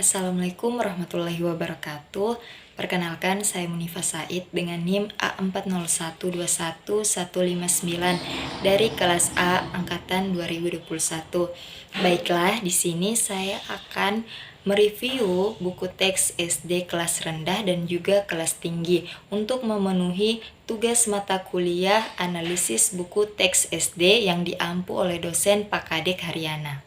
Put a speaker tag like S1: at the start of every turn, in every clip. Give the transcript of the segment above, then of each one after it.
S1: Assalamualaikum warahmatullahi wabarakatuh. Perkenalkan, saya Munifa Said dengan NIM A40121159 dari kelas A angkatan 2021. Baiklah, di sini saya akan mereview buku teks SD kelas rendah dan juga kelas tinggi untuk memenuhi tugas mata kuliah analisis buku teks SD yang diampu oleh dosen Pak Kadek Haryana.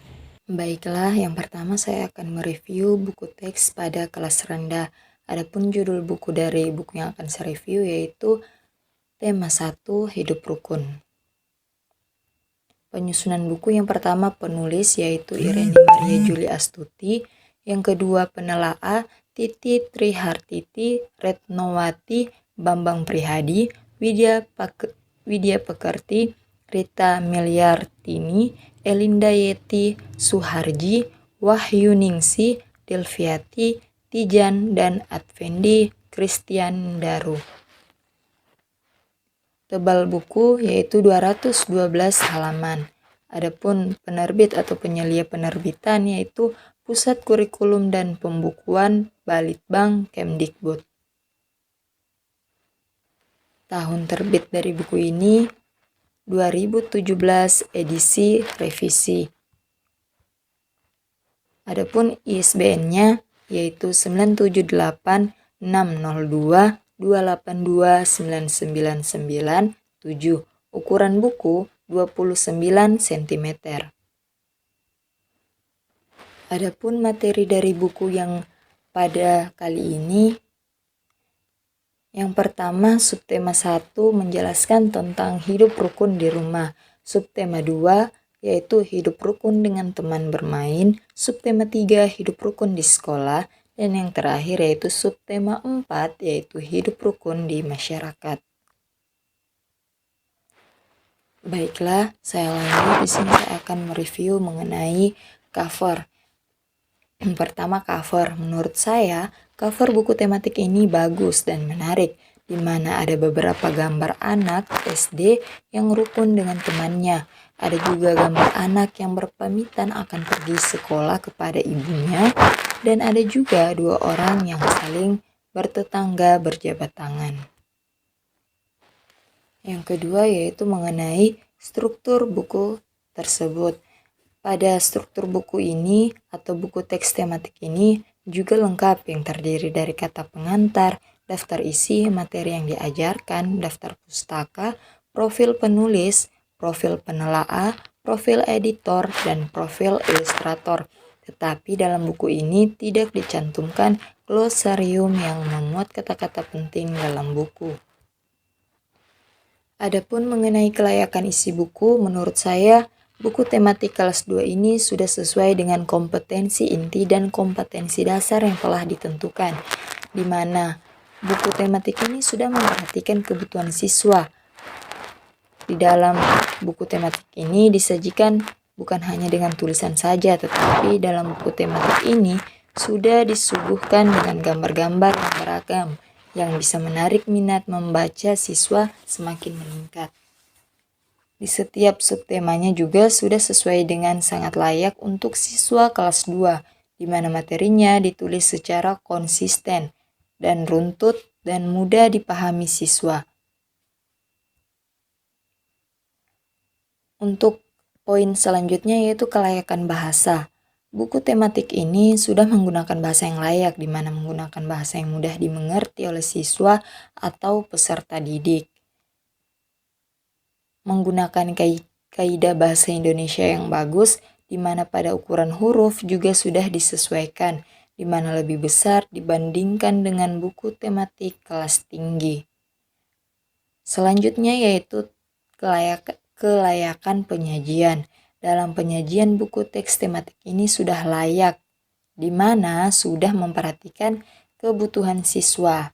S1: Baiklah, yang pertama saya akan mereview buku teks pada kelas rendah. Adapun judul buku dari buku yang akan saya review yaitu Tema 1 Hidup Rukun. Penyusunan buku yang pertama penulis yaitu Ireni Maria Juli Astuti, yang kedua penelaah Titi Trihartiti Retnowati Bambang Prihadi, Widya Pekerti, Rita Miliartini, Elinda Yeti Suharji, Wahyu Ningsi, Delviati, Tijan, dan Advendi Christian Daru. Tebal buku yaitu 212 halaman. Adapun penerbit atau penyelia penerbitan yaitu Pusat Kurikulum dan Pembukuan Balitbang Kemdikbud. Tahun terbit dari buku ini 2017 edisi revisi. Adapun ISBN-nya yaitu 9786022829997. Ukuran buku 29 cm. Adapun materi dari buku yang pada kali ini, yang pertama, subtema 1 menjelaskan tentang hidup rukun di rumah. Subtema 2 yaitu hidup rukun dengan teman bermain. Subtema 3 hidup rukun di sekolah. Dan yang terakhir yaitu subtema 4 yaitu hidup rukun di masyarakat. Baiklah, saya lanjut. Di sini saya akan mereview mengenai cover. Yang pertama, cover. Menurut saya, cover buku tematik ini bagus dan menarik, di mana ada beberapa gambar anak SD yang rukun dengan temannya. Ada juga gambar anak yang berpamitan akan pergi sekolah kepada ibunya, dan ada juga dua orang yang saling bertetangga berjabat tangan. Yang kedua yaitu mengenai struktur buku tersebut. Pada struktur buku ini atau buku teks tematik ini juga lengkap yang terdiri dari kata pengantar, daftar isi materi yang diajarkan, daftar pustaka, profil penulis, profil penelaah, profil editor, dan profil ilustrator. Tetapi dalam buku ini tidak dicantumkan glosarium yang memuat kata-kata penting dalam buku. Adapun mengenai kelayakan isi buku, menurut saya buku tematik kelas 2 ini sudah sesuai dengan kompetensi inti dan kompetensi dasar yang telah ditentukan, di mana buku tematik ini sudah memperhatikan kebutuhan siswa. Di dalam buku tematik ini disajikan bukan hanya dengan tulisan saja, tetapi dalam buku tematik ini sudah disuguhkan dengan gambar-gambar yang beragam, yang bisa menarik minat membaca siswa semakin meningkat. Di setiap subtemanya juga sudah sesuai dengan sangat layak untuk siswa kelas 2, di mana materinya ditulis secara konsisten dan runtut dan mudah dipahami siswa. Untuk poin selanjutnya yaitu kelayakan bahasa. Buku tematik ini sudah menggunakan bahasa yang layak, di mana menggunakan bahasa yang mudah dimengerti oleh siswa atau peserta didik. Menggunakan kaidah bahasa Indonesia yang bagus, di mana pada ukuran huruf juga sudah disesuaikan, di mana lebih besar dibandingkan dengan buku tematik kelas tinggi. Selanjutnya yaitu kelayakan penyajian. Dalam penyajian buku teks tematik ini sudah layak, di mana sudah memperhatikan kebutuhan siswa.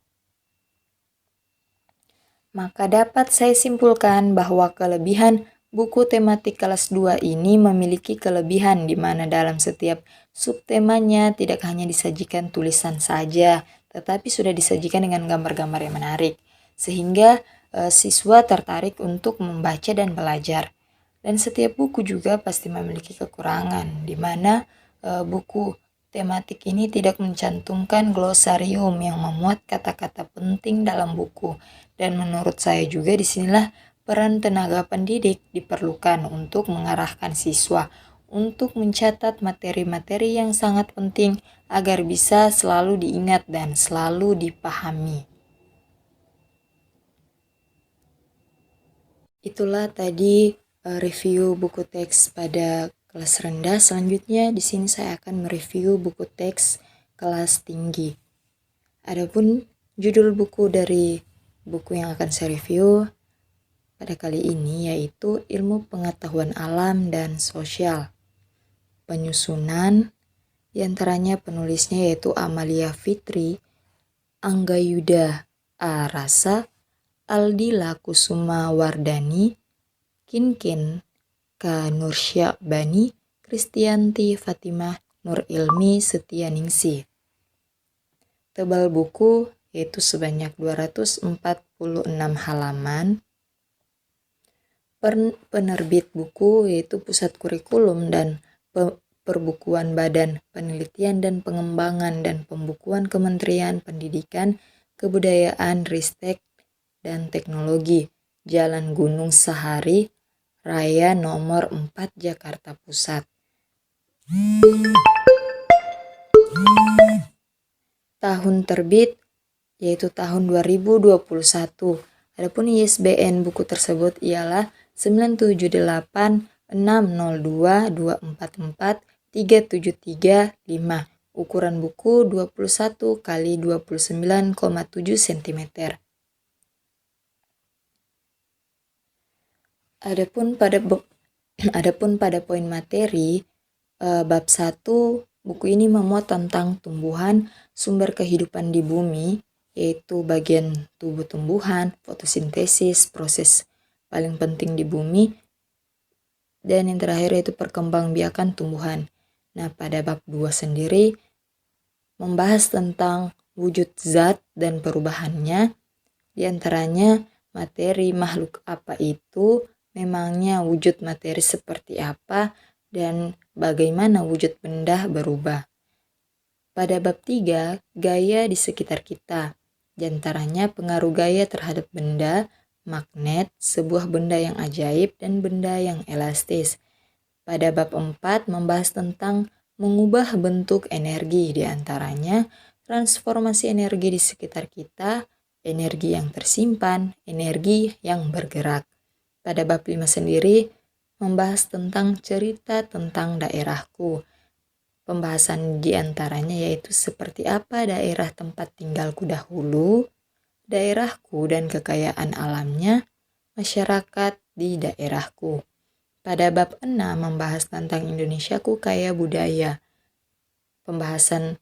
S1: Maka dapat saya simpulkan bahwa kelebihan buku tematik kelas 2 ini memiliki kelebihan, di mana dalam setiap subtemanya tidak hanya disajikan tulisan saja, tetapi sudah disajikan dengan gambar-gambar yang menarik, sehingga siswa tertarik untuk membaca dan belajar. Dan setiap buku juga pasti memiliki kekurangan, di mana buku tematik ini tidak mencantumkan glosarium yang memuat kata-kata penting dalam buku. Dan menurut saya juga disinilah peran tenaga pendidik diperlukan untuk mengarahkan siswa untuk mencatat materi-materi yang sangat penting agar bisa selalu diingat dan selalu dipahami. Itulah tadi review buku teks pada kelas rendah. Selanjutnya di sini saya akan mereview buku teks kelas tinggi. Adapun judul buku dari buku yang akan saya review pada kali ini yaitu Ilmu Pengetahuan Alam dan Sosial. Penyusunan diantaranya penulisnya yaitu Amalia Fitri, Anggayuda A. Rasa, Aldila Kusuma Wardani, Kinkin K. Nursyabani, Kristianti Fatimah Nur Ilmi Setianingsih. Tebal buku yaitu sebanyak 246 halaman. Penerbit buku yaitu Pusat Kurikulum dan Perbukuan Badan Penelitian dan Pengembangan dan Pembukuan Kementerian Pendidikan, Kebudayaan, Ristek, dan Teknologi, Jalan Gunung Sahari Raya nomor 4 Jakarta Pusat. Tahun terbit yaitu tahun 2021. Adapun ISBN buku tersebut ialah 9786022443735. Ukuran buku 21 x 29,7 cm. Adapun pada poin materi bab 1, buku ini memuat tentang tumbuhan, sumber kehidupan di bumi, yaitu bagian tubuh tumbuhan, fotosintesis, proses paling penting di bumi, dan yang terakhir yaitu perkembangbiakan tumbuhan. Nah, pada bab 2 sendiri membahas tentang wujud zat dan perubahannya, diantaranya materi makhluk apa itu, memangnya wujud materi seperti apa, dan bagaimana wujud benda berubah. Pada bab 3, gaya di sekitar kita, diantaranya pengaruh gaya terhadap benda, magnet, sebuah benda yang ajaib, dan benda yang elastis. Pada bab 4 membahas tentang mengubah bentuk energi, diantaranya transformasi energi di sekitar kita, energi yang tersimpan, energi yang bergerak. Pada bab 5 sendiri membahas tentang cerita tentang daerahku. Pembahasan diantaranya yaitu seperti apa daerah tempat tinggalku dahulu, daerahku dan kekayaan alamnya, masyarakat di daerahku. Pada bab 6 membahas tentang Indonesiaku kaya budaya. Pembahasan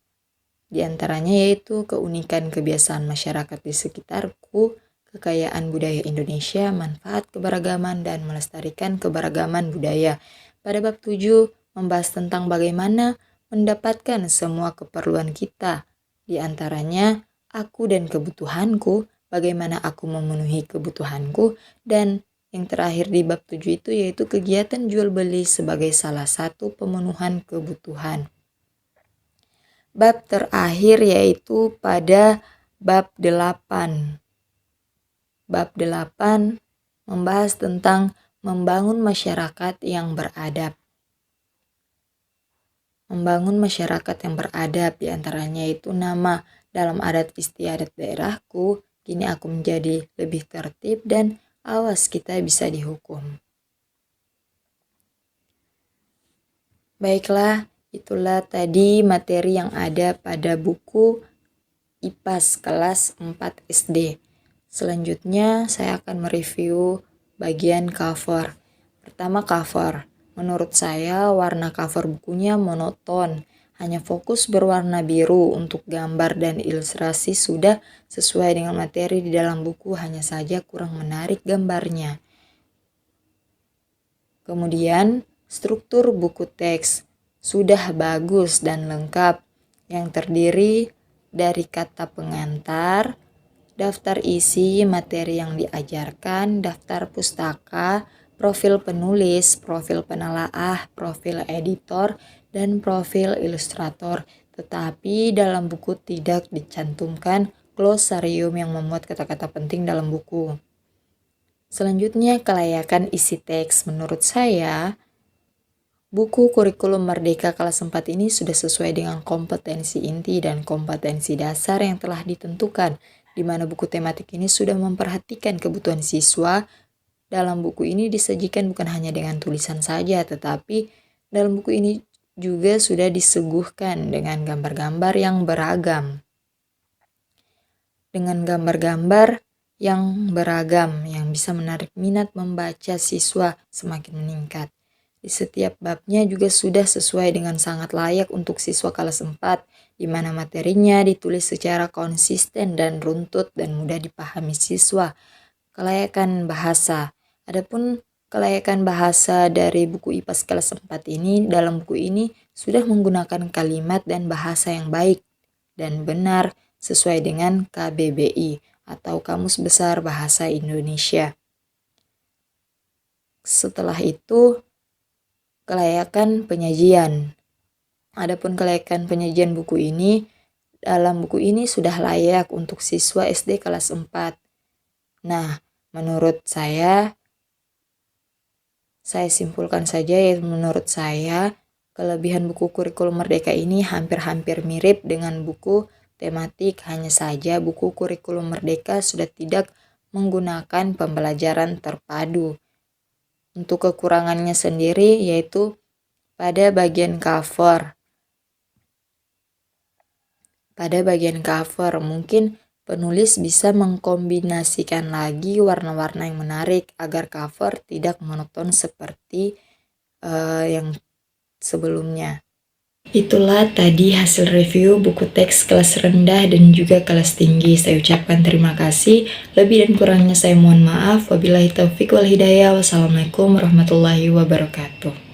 S1: diantaranya yaitu keunikan kebiasaan masyarakat di sekitarku, kekayaan budaya Indonesia, manfaat keberagaman, dan melestarikan keberagaman budaya. Pada bab 7 membahas tentang bagaimana mendapatkan semua keperluan kita, diantaranya aku dan kebutuhanku, bagaimana aku memenuhi kebutuhanku, dan yang terakhir di bab 7 itu yaitu kegiatan jual beli sebagai salah satu pemenuhan kebutuhan. Bab terakhir yaitu pada bab 8. Bab 8 membahas tentang membangun masyarakat yang beradab. Membangun masyarakat yang beradab diantaranya itu nama dalam adat istiadat daerahku, kini aku menjadi lebih tertib dan awas kita bisa dihukum. Baiklah, itulah tadi materi yang ada pada buku IPAS kelas 4 SD. Selanjutnya saya akan mereview bagian cover. Pertama, cover. Menurut saya warna cover bukunya monoton, hanya fokus berwarna biru. Untuk gambar dan ilustrasi sudah sesuai dengan materi di dalam buku, hanya saja kurang menarik gambarnya. Kemudian struktur buku teks sudah bagus dan lengkap, yang terdiri dari kata pengantar, daftar isi materi yang diajarkan, daftar pustaka, profil penulis, profil penelaah, profil editor, dan profil ilustrator. Tetapi dalam buku tidak dicantumkan glosarium yang memuat kata-kata penting dalam buku. Selanjutnya, kelayakan isi teks. Menurut saya, buku kurikulum Merdeka kelas 4 ini sudah sesuai dengan kompetensi inti dan kompetensi dasar yang telah ditentukan, di mana buku tematik ini sudah memperhatikan kebutuhan siswa. Dalam buku ini disajikan bukan hanya dengan tulisan saja, tetapi dalam buku ini juga sudah disuguhkan dengan gambar-gambar yang beragam. Dengan gambar-gambar yang beragam yang bisa menarik minat membaca siswa semakin meningkat. Di setiap babnya juga sudah sesuai dengan sangat layak untuk siswa kelas 4, di mana materinya ditulis secara konsisten dan runtut dan mudah dipahami siswa. Kelayakan bahasa. Adapun kelayakan bahasa dari buku IPAS kelas 4 ini, dalam buku ini sudah menggunakan kalimat dan bahasa yang baik dan benar sesuai dengan KBBI atau Kamus Besar Bahasa Indonesia. Setelah itu, kelayakan penyajian. Adapun kelayakan penyajian buku ini, dalam buku ini sudah layak untuk siswa SD kelas 4. Nah, menurut saya simpulkan saja ya, menurut saya kelebihan buku kurikulum Merdeka ini hampir-hampir mirip dengan buku tematik, hanya saja buku kurikulum Merdeka sudah tidak menggunakan pembelajaran terpadu. Untuk kekurangannya sendiri yaitu pada bagian cover. Pada bagian cover mungkin penulis bisa mengkombinasikan lagi warna-warna yang menarik agar cover tidak monoton seperti yang sebelumnya. Itulah tadi hasil review buku teks kelas rendah dan juga kelas tinggi. Saya ucapkan terima kasih. Lebih dan kurangnya saya mohon maaf. Wabillahi taufiq wal hidayah. Wassalamualaikum warahmatullahi wabarakatuh.